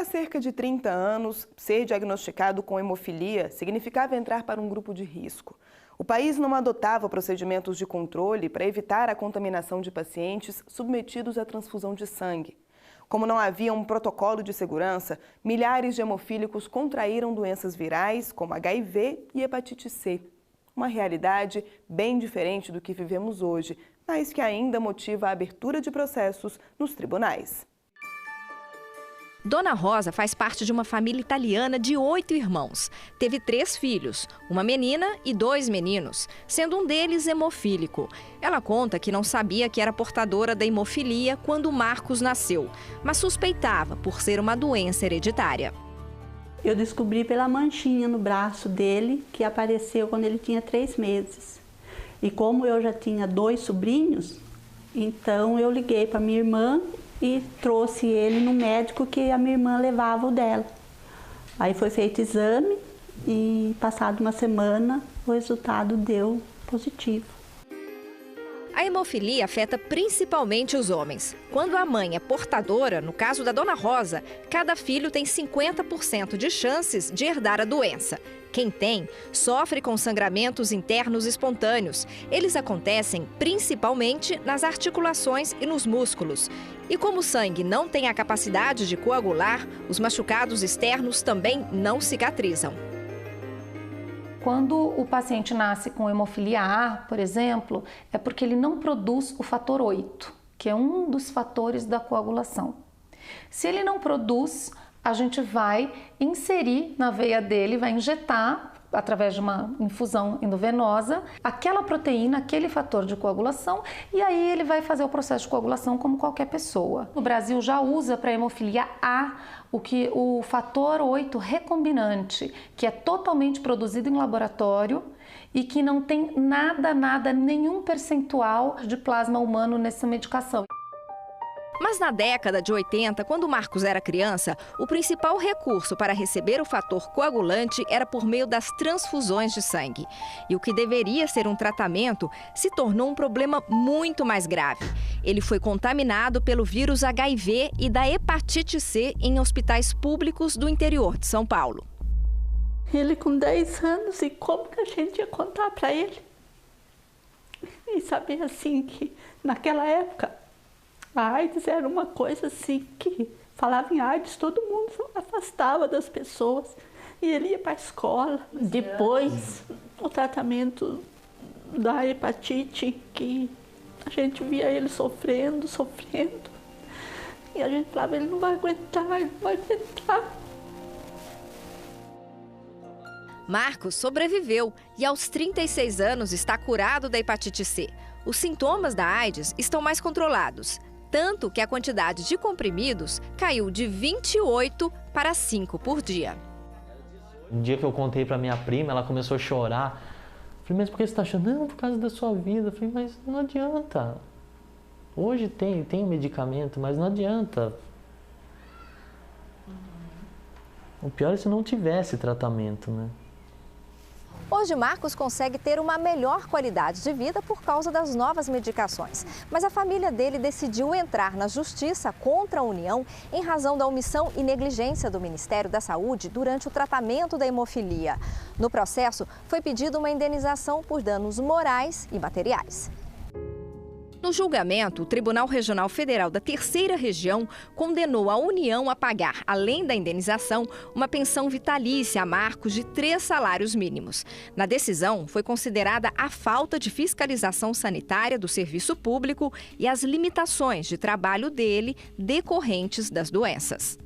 Há cerca de 30 anos, ser diagnosticado com hemofilia significava entrar para um grupo de risco. O país não adotava procedimentos de controle para evitar a contaminação de pacientes submetidos à transfusão de sangue. Como não havia um protocolo de segurança, milhares de hemofílicos contraíram doenças virais como HIV e hepatite C. Uma realidade bem diferente do que vivemos hoje, mas que ainda motiva a abertura de processos nos tribunais. Dona Rosa faz parte de uma família italiana de 8 irmãos. Teve 3 filhos, uma menina e 2 meninos, sendo um deles hemofílico. Ela conta que não sabia que era portadora da hemofilia quando Marcos nasceu, mas suspeitava por ser uma doença hereditária. Eu descobri pela manchinha no braço dele, que apareceu quando ele tinha 3 meses. E como eu já tinha 2 sobrinhos, então eu liguei para minha irmã e trouxe ele no médico que a minha irmã levava o dela. Aí foi feito exame e, passado uma semana, o resultado deu positivo. A hemofilia afeta principalmente os homens. Quando a mãe é portadora, no caso da Dona Rosa, cada filho tem 50% de chances de herdar a doença. Quem tem, sofre com sangramentos internos espontâneos. Eles acontecem principalmente nas articulações e nos músculos. E como o sangue não tem a capacidade de coagular, os machucados externos também não cicatrizam. Quando o paciente nasce com hemofilia A, por exemplo, é porque ele não produz o fator 8, que é um dos fatores da coagulação. Se ele não produz, a gente vai inserir na veia dele, vai injetar, através de uma infusão endovenosa, aquela proteína, aquele fator de coagulação, e aí ele vai fazer o processo de coagulação como qualquer pessoa. O Brasil já usa para hemofilia A o fator 8 recombinante, que é totalmente produzido em laboratório e que não tem nenhum percentual de plasma humano nessa medicação. Mas na década de 80, quando Marcos era criança, o principal recurso para receber o fator coagulante era por meio das transfusões de sangue. E o que deveria ser um tratamento se tornou um problema muito mais grave. Ele foi contaminado pelo vírus HIV e da hepatite C em hospitais públicos do interior de São Paulo. Ele com 10 anos, e como que a gente ia contar para ele? E saber assim que naquela época a AIDS era uma coisa assim que falava em AIDS, todo mundo afastava das pessoas e ele ia para a escola. Depois, o tratamento da hepatite, que a gente via ele sofrendo, e a gente falava, ele não vai aguentar, ele não vai aguentar. Marcos sobreviveu e aos 36 anos está curado da hepatite C. Os sintomas da AIDS estão mais controlados. Tanto que a quantidade de comprimidos caiu de 28 para 5 por dia. Um dia que eu contei para minha prima, ela começou a chorar. Falei, mas por que você está chorando? Não, por causa da sua vida. Falei, mas não adianta. Hoje tem medicamento, mas não adianta. O pior é se não tivesse tratamento, né? Hoje, Marcos consegue ter uma melhor qualidade de vida por causa das novas medicações. Mas a família dele decidiu entrar na justiça contra a União em razão da omissão e negligência do Ministério da Saúde durante o tratamento da hemofilia. No processo, foi pedida uma indenização por danos morais e materiais. No julgamento, o Tribunal Regional Federal da Terceira Região condenou a União a pagar, além da indenização, uma pensão vitalícia a Marcos de 3 salários mínimos. Na decisão, foi considerada a falta de fiscalização sanitária do serviço público e as limitações de trabalho dele decorrentes das doenças.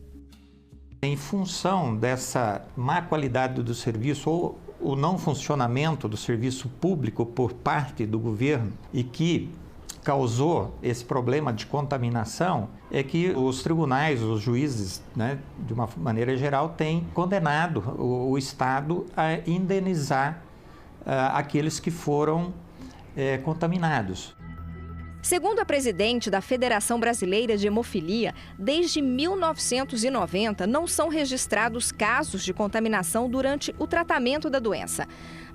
Em função dessa má qualidade do serviço ou o não funcionamento do serviço público por parte do governo e que causou esse problema de contaminação, é que os tribunais, os juízes, né, de uma maneira geral, têm condenado o Estado a indenizar aqueles que foram contaminados. Segundo a presidente da Federação Brasileira de Hemofilia, desde 1990 não são registrados casos de contaminação durante o tratamento da doença.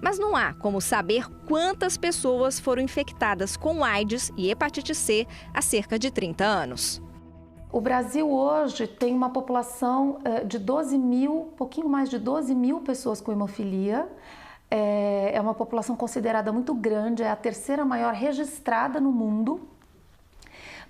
Mas não há como saber quantas pessoas foram infectadas com AIDS e hepatite C há cerca de 30 anos. O Brasil hoje tem uma população de 12 mil, pouquinho mais de 12 mil pessoas com hemofilia. É uma população considerada muito grande, é a terceira maior registrada no mundo.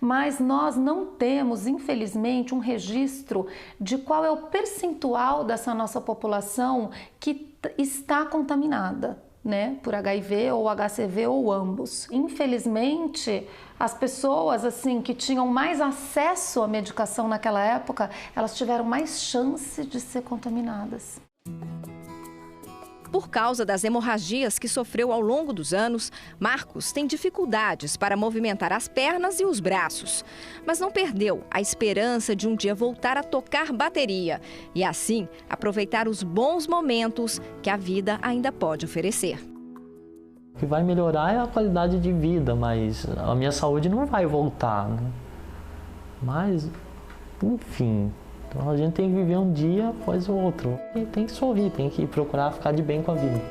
Mas nós não temos, infelizmente, um registro de qual é o percentual dessa nossa população que está contaminada, né, por HIV ou HCV ou ambos. Infelizmente, as pessoas assim que tinham mais acesso à medicação naquela época, elas tiveram mais chance de ser contaminadas. Por causa das hemorragias que sofreu ao longo dos anos, Marcos tem dificuldades para movimentar as pernas e os braços. Mas não perdeu a esperança de um dia voltar a tocar bateria e, assim, aproveitar os bons momentos que a vida ainda pode oferecer. O que vai melhorar é a qualidade de vida, mas a minha saúde não vai voltar, né? Mas, enfim... Então a gente tem que viver um dia após o outro. E tem que sorrir, tem que procurar ficar de bem com a vida.